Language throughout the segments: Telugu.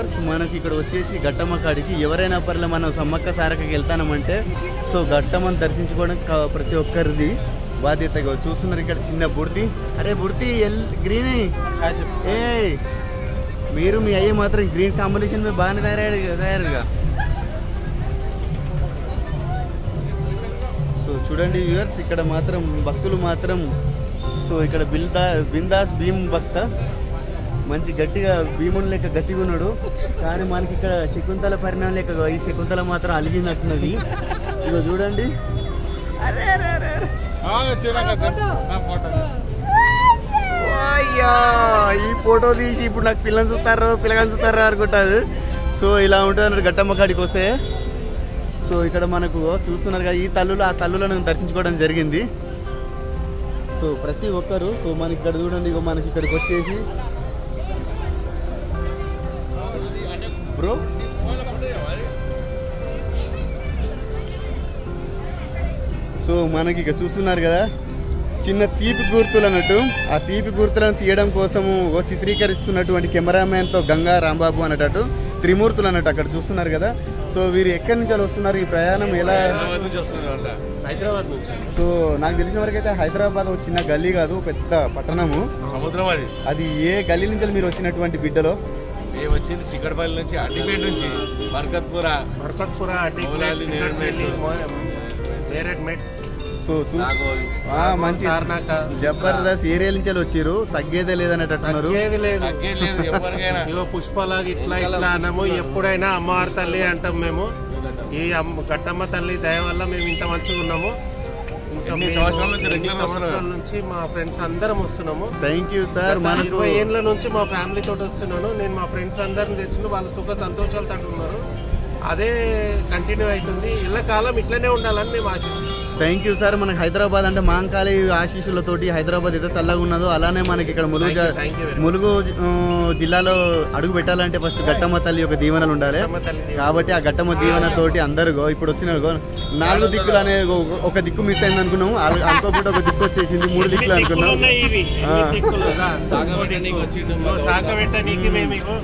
వ్యూవర్స్, మనకి ఇక్కడ వచ్చేసి గట్టమ్మ కాడికి ఎవరైనా పర్లే మనం సమ్మక్క సారక్కకి వెళ్తామంటే సో గట్టమ్మని దర్శించుకోవడం ప్రతి ఒక్కరిది బాధ్యతగా. చూస్తున్నారు ఇక్కడ చిన్న బుర్తి, అరే బుర్తి గ్రీన్ ఏ మీరు మీ అయ్యే మాత్రం గ్రీన్ కాంబినేషన్ మీద బాగానే తయారుగా. సో చూడండి వ్యూవర్స్, ఇక్కడ మాత్రం భక్తులు మాత్రం సో ఇక్కడ బిందాస్ భీమ్ భక్త మంచి గట్టిగా భీముని లెక్క గట్టిగా ఉన్నాడు. కానీ మనకి ఇక్కడ శకుంతల పరిణామం లెక్క ఈ శకుంతల మాత్రం అలిగినట్టున్నది. ఇక చూడండి, ఈ ఫోటో తీసి ఇప్పుడు నాకు పిల్లల్ని చూస్తారా అనుకుంటారు. సో ఇలా ఉంటుంది గట్టమ్మ కాడికి వస్తే. సో ఇక్కడ మనకు చూస్తున్నారు కదా, ఈ తల్లులు ఆ తల్లులను దర్శించుకోవడం జరిగింది. సో ప్రతి ఒక్కరు సో మనకి ఇక్కడ చూడండి, ఇక మనకి ఇక్కడికి వచ్చేసి బ్రో సో మనకి ఇక చూస్తున్నారు కదా చిన్న తీపి గుర్తులు అన్నట్టు, ఆ తీపి గుర్తులను తీయడం కోసము చిత్రీకరిస్తున్నటువంటి కెమెరామ్యాన్తో గంగా రాంబాబు అన్నట్టు త్రిమూర్తులు అన్నట్టు అక్కడ చూస్తున్నారు కదా. సో వీరు ఎక్కడి నుంచి వస్తున్నారు, ఈ ప్రయాణం ఎలా? హైదరాబాద్ నుంచి. సో నాకు తెలిసిన వరకు అయితే హైదరాబాద్ ఒక చిన్న గల్లీ కాదు, పెద్ద పట్టణము, సముద్రం. అది ఏ గల్లీ నుంచి మీరు వచ్చినటువంటి బిడ్డలో? మేము వచ్చింది చిక్కడపల్లి నుంచి, అడ్డిపేట నుంచి, బర్కత్పుర, సో మంచి జబర్దస్త్ ఏరియా నుంచి వచ్చారు, తగ్గేదే లేదనేటట్టున్నారు. పుష్పలాగా ఇట్లా ఇట్లా అన్నాము. ఎప్పుడైనా అమ్మవారి తల్లి అంటాం మేము. ఈ గట్టమ్మ తల్లి దయ వల్ల మేము ఇంత మంచిగా ఉన్నాము. ఇంకా 2 సంవత్సరాల నుంచి మా ఫ్రెండ్స్ అందరం వస్తున్నాము. Thank you sir. 20 ఏళ్ళ నుంచి మా ఫ్యామిలీ తోటి వస్తున్నాను నేను. మా ఫ్రెండ్స్ అందరిని తెచ్చిన వాళ్ళు సుఖ సంతోషాలు తట్టున్నారు. అదే కంటిన్యూ అవుతుంది. ఇళ్ళ కాలం ఇట్లనే ఉండాలని మేము ఆశిస్తున్నాం. Thank you sir. మనకి హైదరాబాద్ అంటే మాంకాళి ఆశీస్సులతోటి హైదరాబాద్ ఏదో చల్లగా ఉన్నదో అలానే మనకి ఇక్కడ ములుగు జిల్లాలో అడుగు పెట్టాలంటే ఫస్ట్ గట్టమ్మ తల్లి యొక్క దీవెనలు ఉండాలి. కాబట్టి ఆ గట్టమ్మ దీవెనతోటి అందరు ఇప్పుడు వచ్చిన 4 దిక్కులు అనే ఒక దిక్కు మిస్ అయింది అనుకున్నాము, అనుకోకుండా ఒక దిక్కు వచ్చేసింది, 3 దిక్కులు అనుకున్నాం.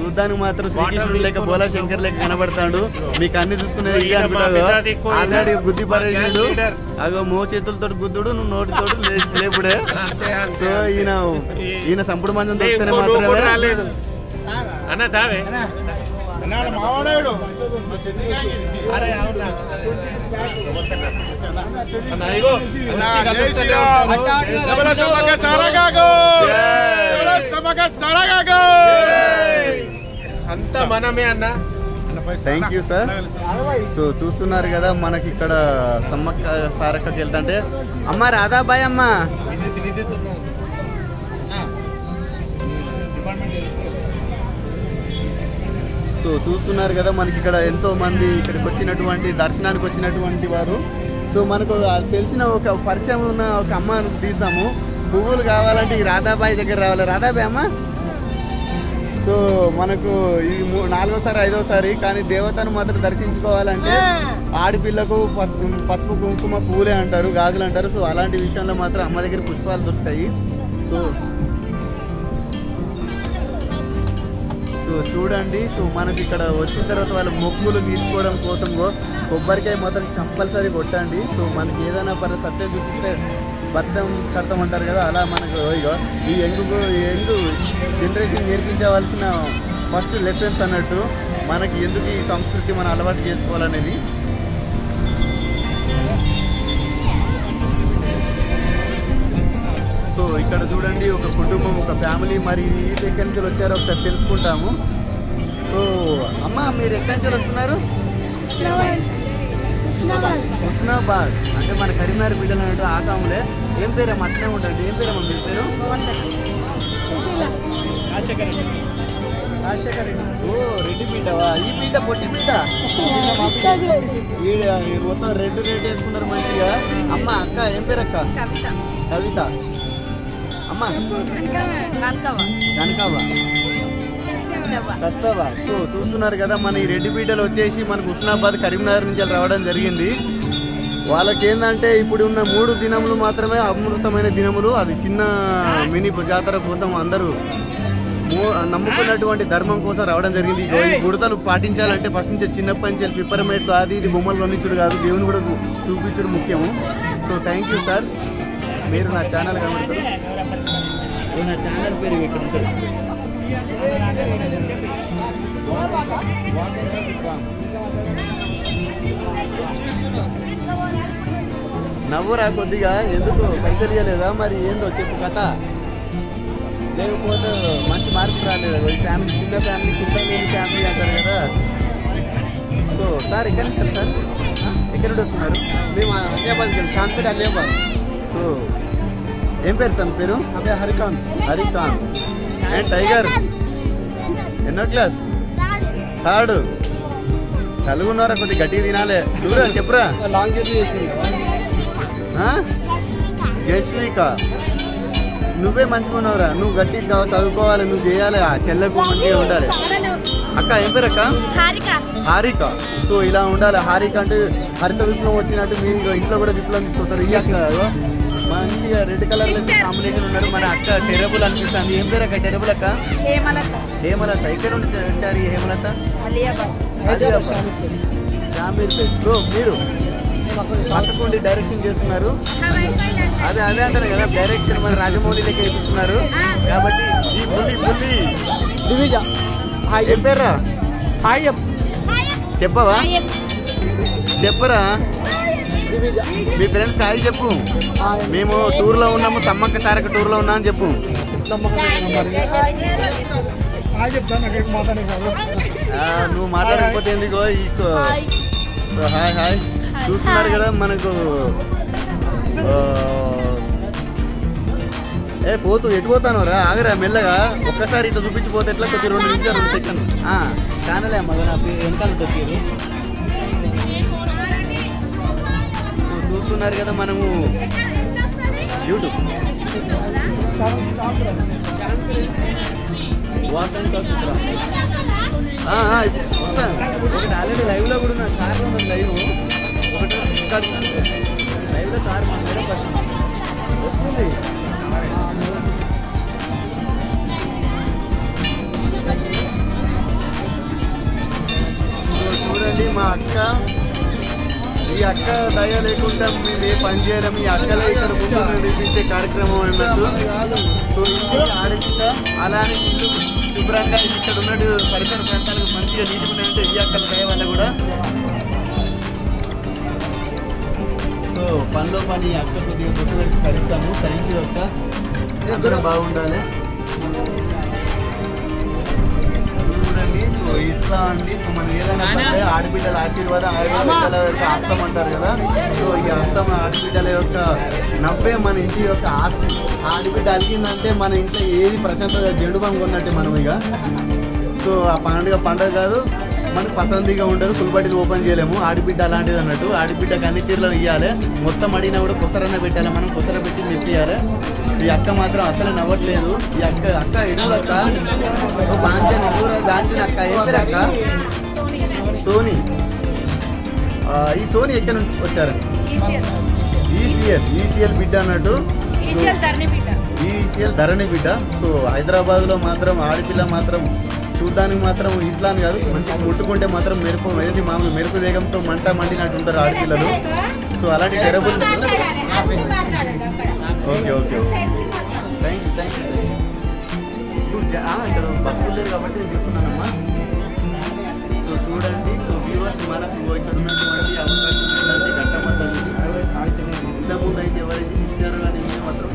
చూడ్డానికి మాత్రం శ్రీకృష్ణుడు లేక బోలా శంకర్ లేక కనబడతాడు. మీకు అన్ని చూసుకునేది అనుకుంటావు. ఆల్రెడీ బుద్ధి పరేషుడు అగో మో చేతులతో గుద్దుడు, నువ్వు నోటితోటి లేపుడే. సో ఈయన సంపుడు మంచం దొరికితేనే మాత్రమే అంతా మనమే అన్న. Thank you sir. సో చూస్తున్నారు కదా మనకి ఇక్కడ సమ్మక్క సారక్కకి వెళ్తుంటే అమ్మ రాధాబాయ్ అమ్మ. సో చూస్తున్నారు కదా మనకి ఇక్కడ ఎంతో మంది ఇక్కడికి వచ్చినటువంటి దర్శనానికి వచ్చినటువంటి వారు. సో మనకు తెలిసిన ఒక పరిచయం ఉన్న ఒక అమ్మ తీసాము. పువ్వులు కావాలంటే ఈ రాధాబాయి దగ్గర రావాలి. రాధాబాయ్ అమ్మ. సో మనకు ఇది 4వసారి 5వసారి, కానీ దేవతను మాత్రం దర్శించుకోవాలంటే ఆడపిల్లకు పసుపు కుంకుమ పూలే అంటారు, గాజులు అంటారు. సో అలాంటి విషయంలో మాత్రం అమ్మ దగ్గర పుష్పాలు దొరుకుతాయి. సో చూడండి, సో మనకి ఇక్కడ వచ్చిన తర్వాత వాళ్ళ మొక్కులు తీసుకోవడం కోసం కొబ్బరికాయ మాత్రం కంపల్సరీ కొట్టండి. సో మనకి ఏదైనా సత్యం చూపిస్తే బద్దం కడతామంటారు కదా, అలా మనకు ఈ యంగ్ జనరేషన్ నేర్పించవలసిన ఫస్ట్ లెసన్స్ అన్నట్టు మనకి ఎందుకు ఈ సంస్కృతి మనం అలవాటు చేసుకోవాలనేది. సో ఇక్కడ చూడండి ఒక కుటుంబం, ఒక ఫ్యామిలీ, మరి ఈ దగ్గర నుంచి వచ్చారో ఒకసారి తెలుసుకుంటాము. సో అమ్మ మీరు ఎక్కడి నుంచి వస్తున్నారు? హుస్నాబాద్ అంటే మన కరీంనగర్ బిడ్డలు అన్నట్టు ఆసాములే. ఏం పేరేమో అట్లనే ఉంటుంది. ఏం పేరేమో మీ పేరు? ఓ రెడ్డి బిడ్డవా? ఈ బిడ్డ పొట్టి బిడ్డ మొత్తం రెడ్ వేసుకున్నారు మంచిగా. అమ్మ అక్క ఏం పేరు అక్క? కవిత. అమ్మ కనకావా సత్తవా. సో చూస్తున్నారు కదా మన ఈ రెడ్డి బిడ్డలు వచ్చేసి మనకు హుస్నాబాద్ కరీంనగర్ నుంచి రావడం జరిగింది. వాళ్ళకి ఏంటంటే ఇప్పుడు ఉన్న 3 దినములు మాత్రమే అమృతమైన దినములు. అది చిన్న మినీ జాతర కోసం అందరూ నమ్ముకున్నటువంటి ధర్మం కోసం రావడం జరిగింది. ఈ బుడతలు పాటించాలంటే ఫస్ట్ నుంచి చిన్నప్పటి నుంచి పిప్పరమేట్లు అది ఇది బొమ్మలు కొనిచ్చుడు కాదు, దేవుని కూడా చూపించుడు ముఖ్యము. So thank you sir. మీరు నా ఛానల్ కనబడతారు. నా ఛానల్ పేరు ఇక్కడ ఉంటుంది. నవ్వురా కొద్దిగా, ఎందుకు పైసలు ఇవ్వలేదా మరి ఏందో చెప్పు కథ, లేకపోతే మంచి మార్పు రాలేదు. ఈ ఫ్యామిలీ చిన్న ఫ్యామిలీ చింతలేని ఫ్యామిలీ అంటారు కదా. సో సార్ ఎక్కడి నుంచి సార్, ఎక్కడి నుండి వస్తున్నారు? మేము అలియాబాద్కి వెళ్ళి శాంతిపేట అలియాబాద్. సో ఏం పేరు సార్ పేరు? హరికాంత్. హరికాంత్ అండ్ టైగర్ ఎన్నో క్లాస్? థర్డ్. కలుగున్నారా? కొద్దిగా గట్టిగా తినాలే. చూడరా చెప్పురా. జస్విక నువ్వే మంచుకున్నావురా, నువ్వు గట్టిగా చదువుకోవాలి, నువ్వు చేయాలి, ఆ చెల్లకు మంచిగా ఉండాలి. అక్క ఏం పేరు అక్క? హారిక. సో ఇలా ఉండాలి. హారిక అంటే హరిత విప్లవం వచ్చినట్టు మీరు ఇంట్లో కూడా విప్లవం తీసుకొస్తారు. ఈ అక్క మంచిగా రెడ్ కలర్ కాంబినేషన్ ఉన్నారు. మన అక్క టెరబుల్ అనిపిస్తుంది. ఏం పేరు అక్క? టెరబుల్ అక్క హేమలత. ఇక్కడ నుండి వచ్చారు ఈ హేమలత? షామీర్పేట్. సో మీరు పక్కకుండి డైరెక్షన్ చేస్తున్నారు. అదే అంటారు కదా, డైరెక్షన్ మన రాజమౌళి లెక్క వేపిస్తున్నారు కాబట్టి. ఈ బుల్లి ఏం పేర్రా? చెప్పవా? చెప్పరా మీ ఫ్రెండ్స్ హాయ్ చెప్పు. మేము టూర్లో ఉన్నాము, తమ్మక్క తారక టూర్లో ఉన్నాం అని చెప్పు. నువ్వు మాట్లాడకపోతే ఎందుకో. సో హాయ్ చూస్తున్నారు కదా మనకు. పోతూ ఎటు పోతాను రా, ఆగరా మెల్లగా. ఒక్కసారి ఇట్లా చూపించిపోతే ఎట్లా? కొద్ది 2 నిమిషాలు 2 సెకండ్ ఛానలే మగ నా పేరు వెనకాల తొక్కారు. సో చూస్తున్నారు కదా మనము యూట్యూబ్ ఒకటి ఆల్రెడీ లైవ్ లో కూడా ఉన్న కార్ లో ఉన్నది. లైవ్ లో కార్ వస్తుంది. చూడండి మా అక్క. ఈ అక్క దయ లేకుండా మేము ఏ పని చేయడం. ఈ అక్కలే ఇక్కడ ముందు నిర్మించే కార్యక్రమం అన్నట్టు. సో ఇంటికి ఆడపిల్ల అలానే ఇల్లు శుభ్రంగా ఇక్కడ ఉన్నట్టు పరిసర ప్రాంతాలకు మంచిగా నీటుకున్నాయంటే ఈ అక్కల దయ వల్ల కూడా. సో పనిలో పని అక్క కొద్దిగా గుర్తు పెడితే కలుస్తాము. థ్యాంక్ యూ అక్క, అందరూ బాగుండాలి. చూడండి సో ఇట్లా అండి. సో మనం ఏదైనా ఆడబిడ్డల ఆశీర్వాదం, ఆడబిడ్డల యొక్క ఆస్తం అంటారు కదా. సో ఈ ఆస్తం ఆడబిడ్డల యొక్క నవ్వే మన ఇంటి యొక్క ఆస్తి. ఆడబిడ్డ అలిగిందంటే మన ఇంట్లో ఏది ప్రశాంతంగా జెండు బాంబు ఉన్నట్టే మనం ఇక. సో ఆ పండుగ కాదు, మనకు పసందిగా ఉండదు, ఫుల్బడిలు ఓపెన్ చేయలేము. ఆడబిడ్డ అలాంటిది అన్నట్టు. ఆడబిడ్డకి అన్ని తీర్లు ఇవ్వాలి. మొత్తం అడిగినా కూడా కొసరన్న పెట్టాలి, మనం కొసర పెట్టి మెప్పియాలి. ఈ అక్క మాత్రం అసలు నవ్వట్లేదు. ఈ అక్క ఎడుగులక్క గాంజన్ అక్క. ఏం పేరు అక్క? సోని. ఈ సోని ఎక్కడి నుంచి వచ్చారు? ఈసీఎల్ బిడ్డ అన్నట్టు. ఈసీఎల్ ధరణి బిడ్డ. సో హైదరాబాద్ లో మాత్రం ఆడపిల్ల మాత్రం చూడ్డానికి మాత్రం ఇంట్లో అని కాదు, మంచిగా ముట్టుకుంటే మాత్రం మెరుపు ఏది మామూలు మెరుపు వేగంతో మండినట్టు ఉంటారు ఆడపిల్లలు. సో అలాంటి టెరబుల్. Okay thank you. ఇక్కడ భక్తులు లేరు కాబట్టి నేను చూస్తున్నానమ్మా. సో చూడండి. సో వ్యూవర్స్ మనకు ఇక్కడ ఉన్నటువంటి అవకాశం ఏంటంటే గట్టమ్మ తల్లి. ఇంతకుముందు అయితే ఎవరైతే ఇచ్చారో కానీ మాత్రం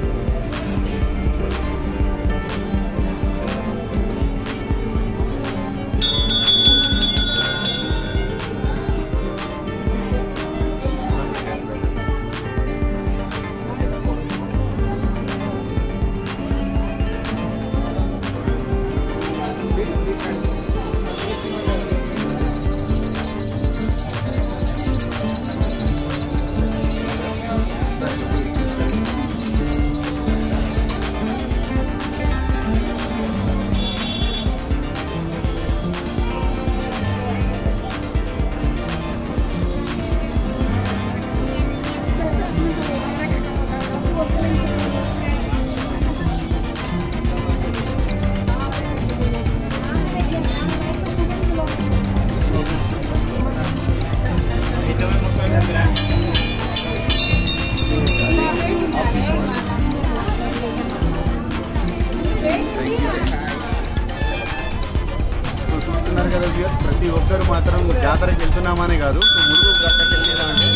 మాత్రం జాతరకి వెళ్తున్నామని కాదు. సో మురుగు గట్టకి వెళ్ళేదంటే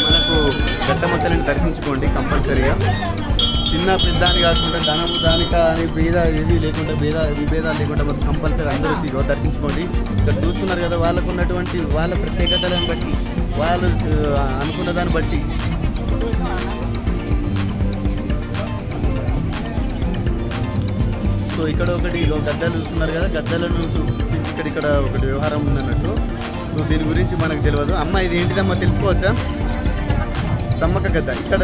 మనకు గట్టమ్మ తల్లిని దర్శించుకోండి కంపల్సరీగా. చిన్న పెద్ద అని కాకుండా ధనము దానిక అని భేద ఏది లేకుండా విభేదాలు లేకుండా మొత్తం కంపల్సరీ అందరూ వచ్చి దర్శించుకోండి. ఇక్కడ చూస్తున్నారు కదా వాళ్ళకు ఉన్నటువంటి వాళ్ళ ప్రత్యేకతలను బట్టి వాళ్ళు అనుకున్న దాన్ని బట్టి సో ఇక్కడ ఒకటి గద్దలు చూస్తున్నారు కదా, గద్దల నుంచి ఇక్కడ ఒకటి వ్యవహారం ఉందన్నట్టు. సో దీని గురించి మనకు తెలియదు. అమ్మ ఇది ఏంటిదమ్మా తెలుసుకోవచ్చా? సమ్మక్క గద్ద ఇక్కడ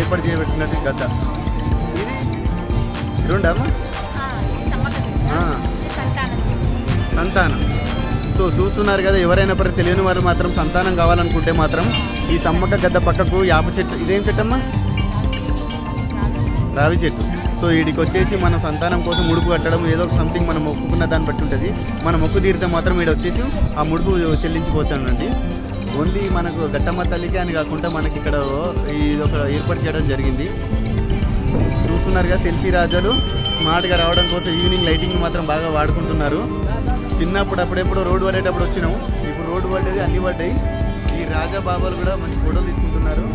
ఏర్పాటు చేయబెట్టినట్టు గద్ద ఇది రెండమ్మా సంతానం. సో చూస్తున్నారు కదా, ఎవరైనా తెలియని వారు మాత్రం సంతానం కావాలనుకుంటే మాత్రం ఈ సమ్మక్క గద్ద పక్కకు యాప చెట్టు, ఇదేం చెట్టు అమ్మా? రావి చెట్టు. సో వీడికి వచ్చేసి మన సంతానం కోసం ముడుపు కట్టడం ఏదో ఒక సంథింగ్ మనం మొక్కుకున్న దాన్ని బట్టి ఉంటుంది. మన మొక్కు తీరితే మాత్రం వీడు వచ్చేసి ఆ ముడుపు చెల్లించుకోవచ్చానండి. ఓన్లీ మనకు గట్టమ్మ తల్లికి అని కాకుండా మనకి ఇక్కడ ఇది ఒక ఏర్పాటు చేయడం జరిగింది. చూస్తున్నారుగా సెల్ఫీ రాజాలు స్మార్ట్గా రావడం కోసం ఈవినింగ్ లైటింగ్ మాత్రం బాగా వాడుకుంటున్నారు. చిన్నప్పుడు అప్పుడెప్పుడు రోడ్డు పడేటప్పుడు వచ్చినాము, ఇప్పుడు రోడ్డు పడేది అన్ని పడ్డాయి. ఈ రాజా బాబాలు కూడా మంచి ఫోటోలు తీసుకుంటున్నారు.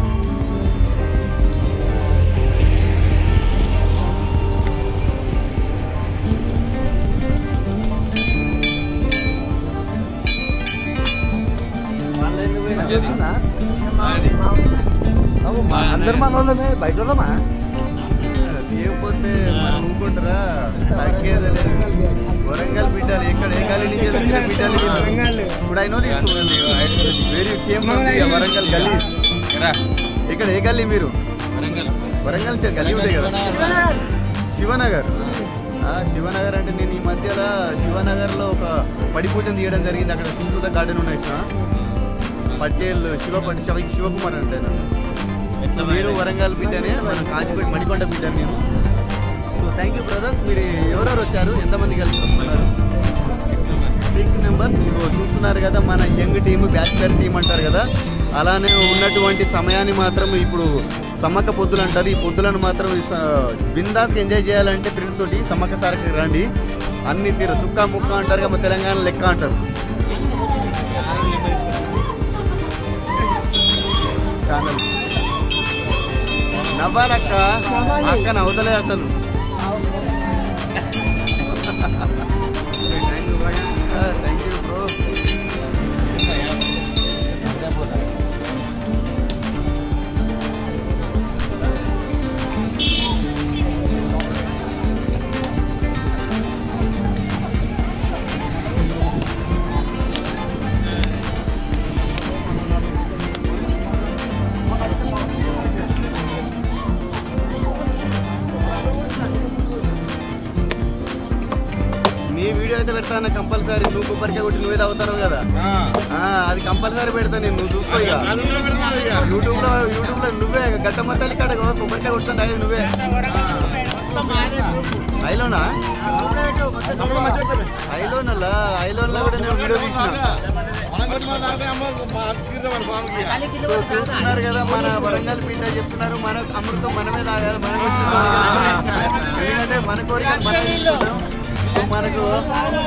అందరు మన వాళ్ళమే బయట వాళ్ళమా లేకపోతే మరి ఊరుకుంటారా? తగ్గేది లేదు. వరంగల్ బిడ్డలు ఎక్కడ ఏ గాలి నుంచి వచ్చిన బిడ్డలు ఇప్పుడు అయినో తీసుకోండి. వెరీ కేమ్ వరంగల్ గల్లీ. ఇక్కడ ఏ గల్లీ మీరు? వరంగల్ గల్లీ ఉంటాయి కదా, శివనగర్. శివనగర్ అంటే నేను ఈ మధ్యలో శివనగర్లో ఒక పడి పూజను తీయడం జరిగింది. అక్కడ సుస్మృత గార్డెన్ ఉన్నాయి పటేల్ శివకుమార్ అంటే మీరు వరంగల్ బిడ్డనే, మనం కాచిపేట మడికొండ బిడ్డ నేను. So thank you brothers. మీరు ఎవరెవరు వచ్చారు, ఎంతమంది కలిసి వస్తున్నారు? 6 మెంబర్స్. చూస్తున్నారు కదా మన యంగ్ టీమ్, బ్యాచిలర్ టీం అంటారు కదా, అలానే ఉన్నటువంటి సమయాన్ని మాత్రం ఇప్పుడు సమ్మక్క పొద్దులు అంటారు. ఈ పొద్దులను మాత్రం బిందాస్గా ఎంజాయ్ చేయాలంటే ఫ్రెండ్స్ తోటి సమ్మక్క సారకి రండి. అన్ని తీరు సుక్క ముక్క అంటారు కదా, తెలంగాణ లెక్క అంటారు. ఛానల్ నవ్వాలక్క, అక్క నవ్వుతలే అసలు. Thank you bro. అయితే పెడతాను కంపల్సరీ. నువ్వు కొబ్బరికాయ కొట్టి నువ్వే తాగుతావు కదా, అది కంపల్సరీ పెడతా నేను. నువ్వు చూసుకో ఇక యూట్యూబ్ లో నువ్వే గట్టమ్మ తల్లి కాడ కొబ్బరికాయ కొట్టుకొని తాగేది నువ్వే. ఐలోనా ఐలోన్లో కూడా నేను వీడియో తీసిన. చూస్తున్నారు కదా మన వరంగల్ బిడ్డ చెప్తున్నారు, మన అమృతం మనమే తాగాలి, ఎందుకంటే మన కోరిక మనం తీసుకుంటాం. సో మనకు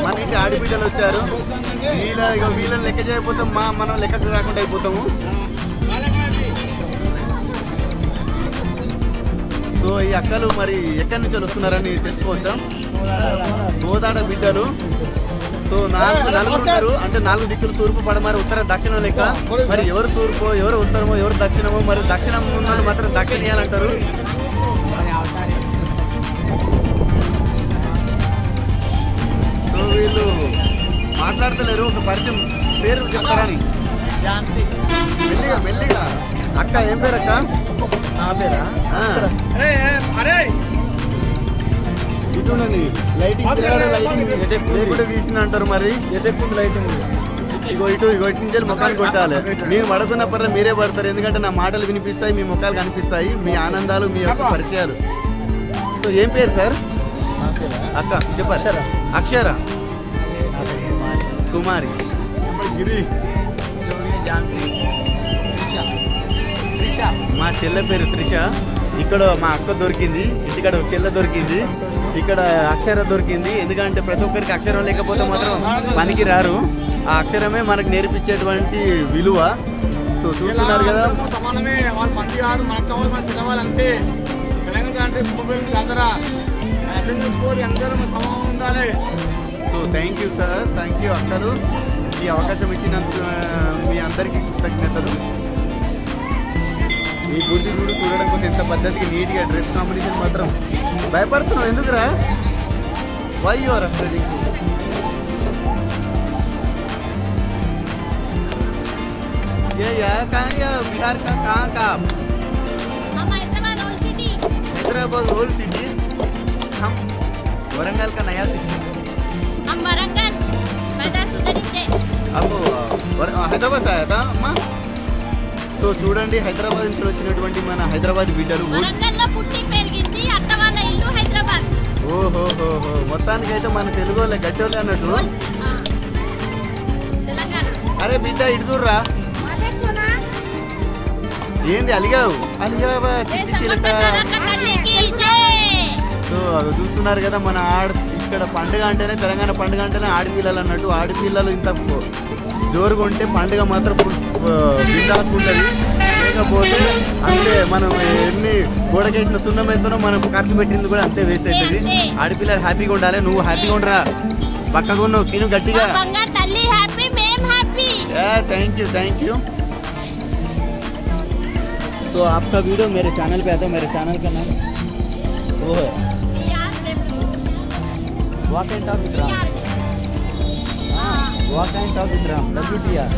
మన ఇంటి ఆడబిడ్డలు వచ్చారు, వీళ్ళని లెక్క చేయకపోతాం, మనం లెక్కకు రాకుండా అయిపోతాము. సో ఈ అక్కలు మరి ఎక్కడి నుంచి వస్తున్నారని తెలుసుకోవచ్చా? గోదాడ బిడ్డలు. సో నలుగురు ఉన్నారు, అంటే 4 దిక్కులు తూర్పు పడమర ఉత్తర దక్షిణం లెక్క. మరి ఎవరు తూర్పు ఎవరు ఉత్తరమో ఎవరు దక్షిణమో, మరి దక్షిణం ఉన్న మాత్రం దక్షిణ ఇవ్వాలంటారు. సో వీళ్ళు మాట్లాడతలేరు, ఒక పరిచయం పేరు చెప్తారని. మెల్లిగా అక్క ఏం పేరు అక్క? ఇటుండండి లైటింగ్ లేకుండా తీసిన అంటారు. మరి లైటింగ్ ఇగో ఇటు నుంచి ముఖాలు కొట్టాలి. నేను పడుకున్న పర్లేదు మీరే పడతారు, ఎందుకంటే నా మాటలు వినిపిస్తాయి, మీ ముఖాలు కనిపిస్తాయి, మీ ఆనందాలు, మీ యొక్క పరిచయాలు. సో ఏం పేరు సార్? అక్క చెప్పారు సార్. అక్షర కుమారి, గిరి, మా చెల్లె పేరు త్రిష. ఇక్కడ మా అక్క దొరికింది, ఇక్కడ చెల్లె దొరికింది, ఇక్కడ అక్షర దొరికింది. ఎందుకంటే ప్రతి ఒక్కరికి అక్షరం లేకపోతే మాత్రం పనికి రారు. ఆ అక్షరమే మనకు నేర్పించేటువంటి విలువ. సో చూస్తున్నారు కదా సమానమే వాళ్ళు మంచి కాదు మనకు కావాలి మనం చదవాలంటే తెలంగాణ అంటే అందరూ అందరూ సమానం ఉండాలి. So thank you sir, thank you అక్కలు, ఈ అవకాశం ఇచ్చినందుకు మీ అందరికీ కృతజ్ఞతలు. ఈ గుర్తి చూడడం కోసం ఎంత పద్ధతిగా నీట్గా డ్రెస్ కాంపిటీషన్ మాత్రం భయపడుతున్నావు ఎందుకురా? Why you are afraid? ये यार कहाँ या बिहार का कहाँ का? हम Hyderabad old city. Hyderabad old city, हम वरंगल का नया सिटी. हम वरंगल पैदा सुधरी से। अब హైదరాబాద్ आया था అమ్మా. సో చూడండి హైదరాబాద్ నుంచి వచ్చినటువంటి మన హైదరాబాద్ బిడ్డలు వరంగల్లో పుట్టి పెరిగింది, అత్త వాళ్ళ ఇల్లు హైదరాబాద్. ఓహోహో, మొత్తానికి అయితే మన తెలుగు వాళ్ళే గట్టోళ్ళే అన్నట్టు. తెలంగాణ. అరే బిడ్డ ఇటు చూడరా, ఏంది అలిగావు? అలిగావా చిట్టి చిలక. సో అది చూస్తున్నారు కదా మన ఇక్కడ పండుగ అంటేనే తెలంగాణ పండుగ అంటేనే ఆడపిల్లలు అన్నట్టు. ఆడపిల్లలు ఇంత జోరుగా ఉంటే పండుగ మాత్రం బిందాసుకుంటుంది. లేకపోతే అంతే మనం ఎన్ని గోడకేసిన సున్నం ఎంతనో మనం ఖర్చు పెట్టింది కూడా అంతే వేస్ట్ అవుతుంది. ఆడపిల్లలు హ్యాపీగా ఉండాలి, నువ్వు హ్యాపీగా ఉండరా, పక్కగా ఉన్నావు, తిను గట్టిగా. Thank you. तो आपका वीडियो मेरे चैनल पे आता है. मेरे चैनल का नाम वो है walk and talk with Ram. Walk and talk with Ram WTR.